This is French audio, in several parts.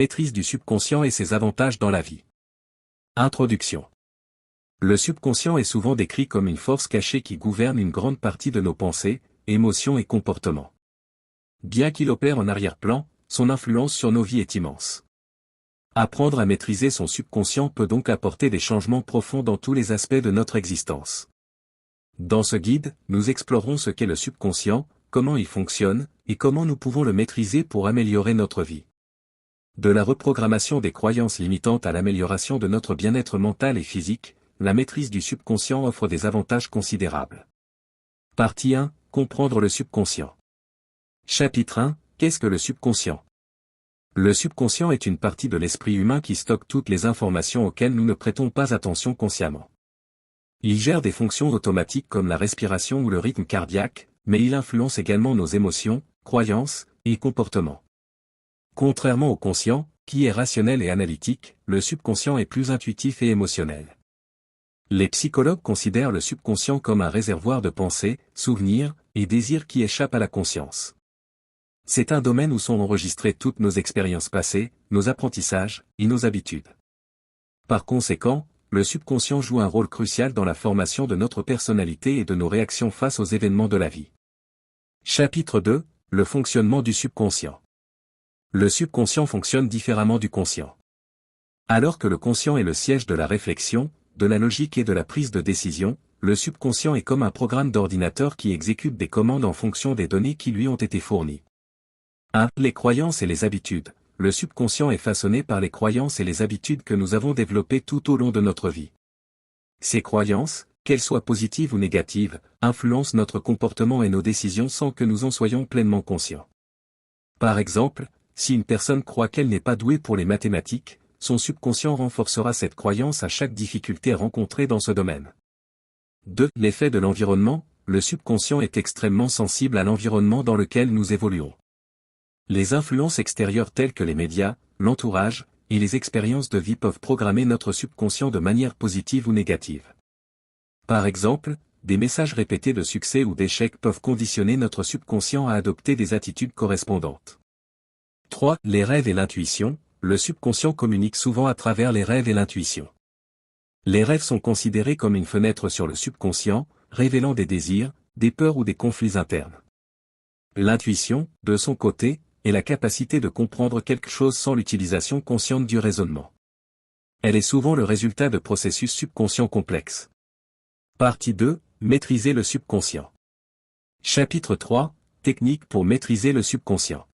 Maîtrise du subconscient et ses avantages dans la vie. Introduction. Le subconscient est souvent décrit comme une force cachée qui gouverne une grande partie de nos pensées, émotions et comportements. Bien qu'il opère en arrière-plan, son influence sur nos vies est immense. Apprendre à maîtriser son subconscient peut donc apporter des changements profonds dans tous les aspects de notre existence. Dans ce guide, nous explorerons ce qu'est le subconscient, comment il fonctionne, et comment nous pouvons le maîtriser pour améliorer notre vie. De la reprogrammation des croyances limitantes à l'amélioration de notre bien-être mental et physique, la maîtrise du subconscient offre des avantages considérables. Partie 1. Comprendre le subconscient. Chapitre 1. Qu'est-ce que le subconscient? Le subconscient est une partie de l'esprit humain qui stocke toutes les informations auxquelles nous ne prêtons pas attention consciemment. Il gère des fonctions automatiques comme la respiration ou le rythme cardiaque, mais il influence également nos émotions, croyances et comportements. Contrairement au conscient, qui est rationnel et analytique, le subconscient est plus intuitif et émotionnel. Les psychologues considèrent le subconscient comme un réservoir de pensées, souvenirs et désirs qui échappent à la conscience. C'est un domaine où sont enregistrées toutes nos expériences passées, nos apprentissages et nos habitudes. Par conséquent, le subconscient joue un rôle crucial dans la formation de notre personnalité et de nos réactions face aux événements de la vie. Chapitre 2. Le fonctionnement du subconscient. Le subconscient fonctionne différemment du conscient. Alors que le conscient est le siège de la réflexion, de la logique et de la prise de décision, le subconscient est comme un programme d'ordinateur qui exécute des commandes en fonction des données qui lui ont été fournies. 1. Les croyances et les habitudes. Le subconscient est façonné par les croyances et les habitudes que nous avons développées tout au long de notre vie. Ces croyances, qu'elles soient positives ou négatives, influencent notre comportement et nos décisions sans que nous en soyons pleinement conscients. Par exemple, si une personne croit qu'elle n'est pas douée pour les mathématiques, son subconscient renforcera cette croyance à chaque difficulté rencontrée dans ce domaine. 2. L'effet de l'environnement. Le subconscient est extrêmement sensible à l'environnement dans lequel nous évoluons. Les influences extérieures telles que les médias, l'entourage, et les expériences de vie peuvent programmer notre subconscient de manière positive ou négative. Par exemple, des messages répétés de succès ou d'échecs peuvent conditionner notre subconscient à adopter des attitudes correspondantes. 3. Les rêves et l'intuition. Le subconscient communique souvent à travers les rêves et l'intuition. Les rêves sont considérés comme une fenêtre sur le subconscient, révélant des désirs, des peurs ou des conflits internes. L'intuition, de son côté, est la capacité de comprendre quelque chose sans l'utilisation consciente du raisonnement. Elle est souvent le résultat de processus subconscients complexes. Partie 2. Maîtriser le subconscient. Chapitre 3. Techniques pour maîtriser le subconscient.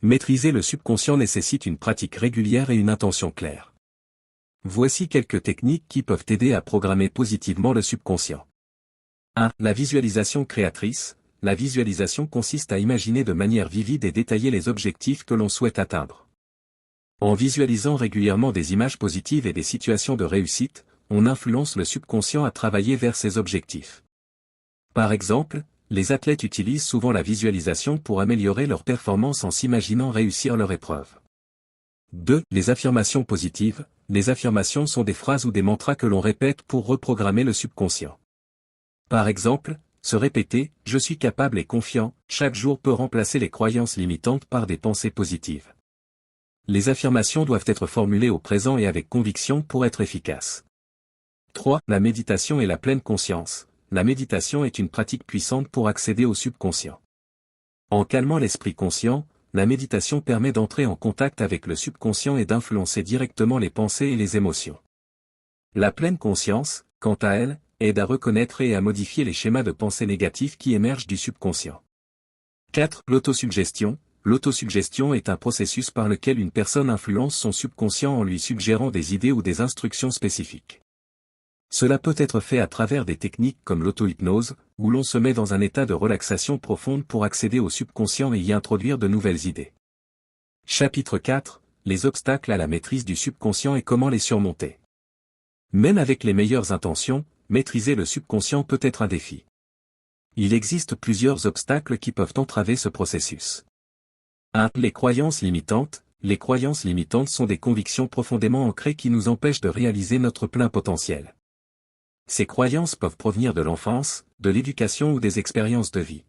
Maîtriser le subconscient nécessite une pratique régulière et une intention claire. Voici quelques techniques qui peuvent aider à programmer positivement le subconscient. 1. La visualisation créatrice. La visualisation consiste à imaginer de manière vivide et détaillée les objectifs que l'on souhaite atteindre. En visualisant régulièrement des images positives et des situations de réussite, on influence le subconscient à travailler vers ses objectifs. Par exemple, les athlètes utilisent souvent la visualisation pour améliorer leur performance en s'imaginant réussir leur épreuve. 2. Les affirmations positives. Les affirmations sont des phrases ou des mantras que l'on répète pour reprogrammer le subconscient. Par exemple, se répéter « Je suis capable et confiant » chaque jour peut remplacer les croyances limitantes par des pensées positives. Les affirmations doivent être formulées au présent et avec conviction pour être efficaces. 3. La méditation et la pleine conscience. La méditation est une pratique puissante pour accéder au subconscient. En calmant l'esprit conscient, la méditation permet d'entrer en contact avec le subconscient et d'influencer directement les pensées et les émotions. La pleine conscience, quant à elle, aide à reconnaître et à modifier les schémas de pensée négatifs qui émergent du subconscient. 4. L'autosuggestion. L'autosuggestion est un processus par lequel une personne influence son subconscient en lui suggérant des idées ou des instructions spécifiques. Cela peut être fait à travers des techniques comme l'auto-hypnose, où l'on se met dans un état de relaxation profonde pour accéder au subconscient et y introduire de nouvelles idées. Chapitre 4. Les obstacles à la maîtrise du subconscient et comment les surmonter. Même avec les meilleures intentions, maîtriser le subconscient peut être un défi. Il existe plusieurs obstacles qui peuvent entraver ce processus. 1. Les croyances limitantes. Les croyances limitantes sont des convictions profondément ancrées qui nous empêchent de réaliser notre plein potentiel. Ces croyances peuvent provenir de l'enfance, de l'éducation ou des expériences de vie.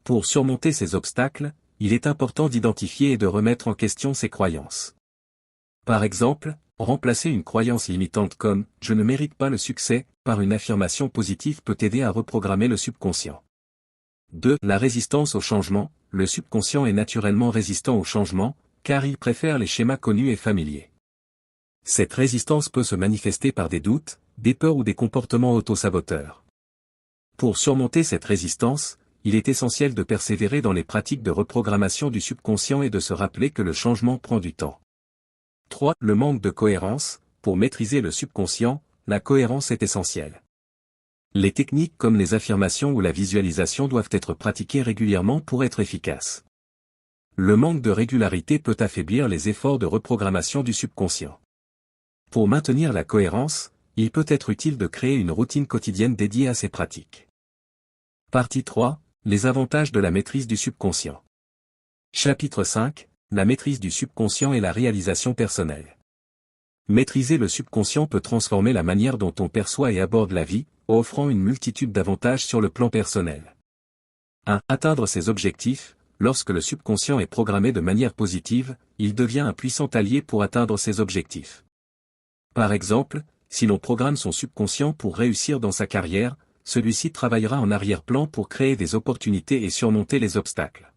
Pour surmonter ces obstacles, il est important d'identifier et de remettre en question ses croyances. Par exemple, remplacer une croyance limitante comme « je ne mérite pas le succès » par une affirmation positive peut aider à reprogrammer le subconscient. 2. La résistance au changement. Le subconscient est naturellement résistant au changement, car il préfère les schémas connus et familiers. Cette résistance peut se manifester par des doutes, des peurs ou des comportements autosaboteurs. Pour surmonter cette résistance, il est essentiel de persévérer dans les pratiques de reprogrammation du subconscient et de se rappeler que le changement prend du temps. 3. Le manque de cohérence. Pour maîtriser le subconscient, la cohérence est essentielle. Les techniques comme les affirmations ou la visualisation doivent être pratiquées régulièrement pour être efficaces. Le manque de régularité peut affaiblir les efforts de reprogrammation du subconscient. Pour maintenir la cohérence, il peut être utile de créer une routine quotidienne dédiée à ces pratiques. Partie 3. Les avantages de la maîtrise du subconscient. Chapitre 5. La maîtrise du subconscient et la réalisation personnelle. Maîtriser le subconscient peut transformer la manière dont on perçoit et aborde la vie, offrant une multitude d'avantages sur le plan personnel. 1. Atteindre ses objectifs. Lorsque le subconscient est programmé de manière positive, il devient un puissant allié pour atteindre ses objectifs. Par exemple, si l'on programme son subconscient pour réussir dans sa carrière, celui-ci travaillera en arrière-plan pour créer des opportunités et surmonter les obstacles.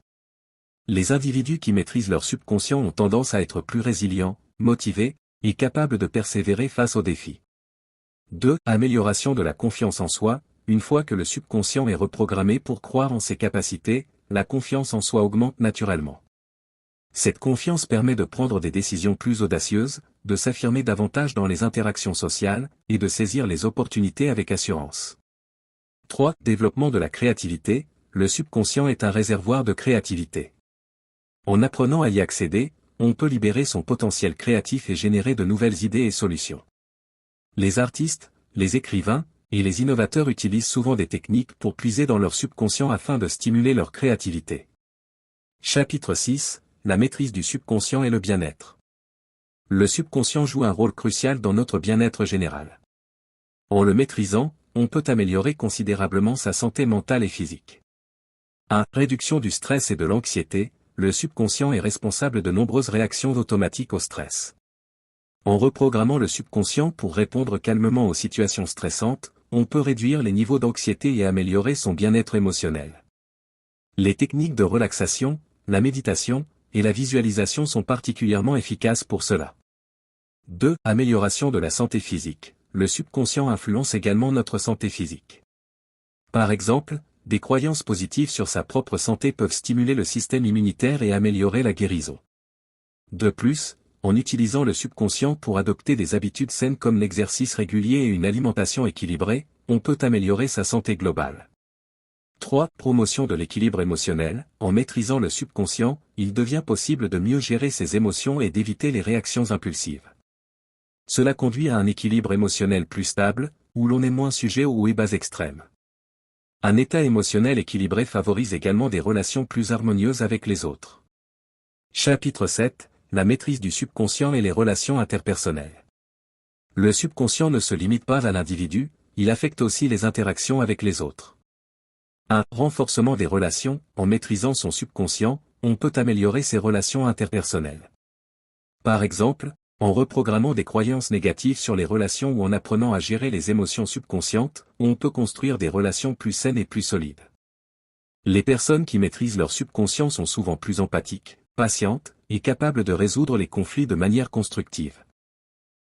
Les individus qui maîtrisent leur subconscient ont tendance à être plus résilients, motivés, et capables de persévérer face aux défis. 2. Amélioration de la confiance en soi. Une fois que le subconscient est reprogrammé pour croire en ses capacités, la confiance en soi augmente naturellement. Cette confiance permet de prendre des décisions plus audacieuses, de s'affirmer davantage dans les interactions sociales, et de saisir les opportunités avec assurance. 3. Développement de la créativité. Le subconscient est un réservoir de créativité. En apprenant à y accéder, on peut libérer son potentiel créatif et générer de nouvelles idées et solutions. Les artistes, les écrivains, et les innovateurs utilisent souvent des techniques pour puiser dans leur subconscient afin de stimuler leur créativité. Chapitre 6. La maîtrise du subconscient et le bien-être. Le subconscient joue un rôle crucial dans notre bien-être général. En le maîtrisant, on peut améliorer considérablement sa santé mentale et physique. 1. Réduction du stress et de l'anxiété. Le subconscient est responsable de nombreuses réactions automatiques au stress. En reprogrammant le subconscient pour répondre calmement aux situations stressantes, on peut réduire les niveaux d'anxiété et améliorer son bien-être émotionnel. Les techniques de relaxation, la méditation, et la visualisation sont particulièrement efficaces pour cela. 2. Amélioration de la santé physique. Le subconscient influence également notre santé physique. Par exemple, des croyances positives sur sa propre santé peuvent stimuler le système immunitaire et améliorer la guérison. De plus, en utilisant le subconscient pour adopter des habitudes saines comme l'exercice régulier et une alimentation équilibrée, on peut améliorer sa santé globale. 3. Promotion de l'équilibre émotionnel. En maîtrisant le subconscient, il devient possible de mieux gérer ses émotions et d'éviter les réactions impulsives. Cela conduit à un équilibre émotionnel plus stable, où l'on est moins sujet aux hauts et bas extrêmes. Un état émotionnel équilibré favorise également des relations plus harmonieuses avec les autres. Chapitre 7. La maîtrise du subconscient et les relations interpersonnelles. Le subconscient ne se limite pas à l'individu, il affecte aussi les interactions avec les autres. 1. Renforcement des relations. En maîtrisant son subconscient, on peut améliorer ses relations interpersonnelles. Par exemple, en reprogrammant des croyances négatives sur les relations ou en apprenant à gérer les émotions subconscientes, on peut construire des relations plus saines et plus solides. Les personnes qui maîtrisent leur subconscient sont souvent plus empathiques, patientes, et capables de résoudre les conflits de manière constructive.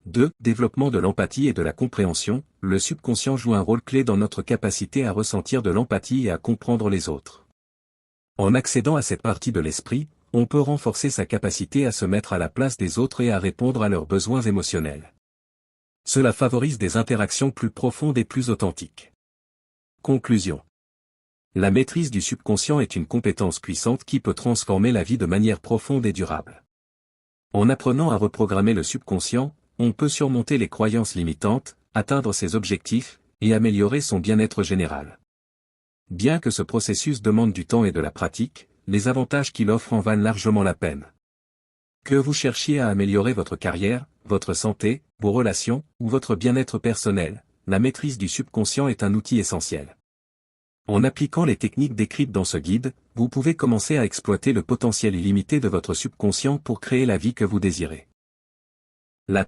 2. Développement de l'empathie et de la compréhension. Le subconscient joue un rôle clé dans notre capacité à ressentir de l'empathie et à comprendre les autres. En accédant à cette partie de l'esprit, on peut renforcer sa capacité à se mettre à la place des autres et à répondre à leurs besoins émotionnels. Cela favorise des interactions plus profondes et plus authentiques. Conclusion. La maîtrise du subconscient est une compétence puissante qui peut transformer la vie de manière profonde et durable. En apprenant à reprogrammer le subconscient, on peut surmonter les croyances limitantes, atteindre ses objectifs, et améliorer son bien-être général. Bien que ce processus demande du temps et de la pratique, les avantages qu'il offre en valent largement la peine. Que vous cherchiez à améliorer votre carrière, votre santé, vos relations, ou votre bien-être personnel, la maîtrise du subconscient est un outil essentiel. En appliquant les techniques décrites dans ce guide, vous pouvez commencer à exploiter le potentiel illimité de votre subconscient pour créer la vie que vous désirez. La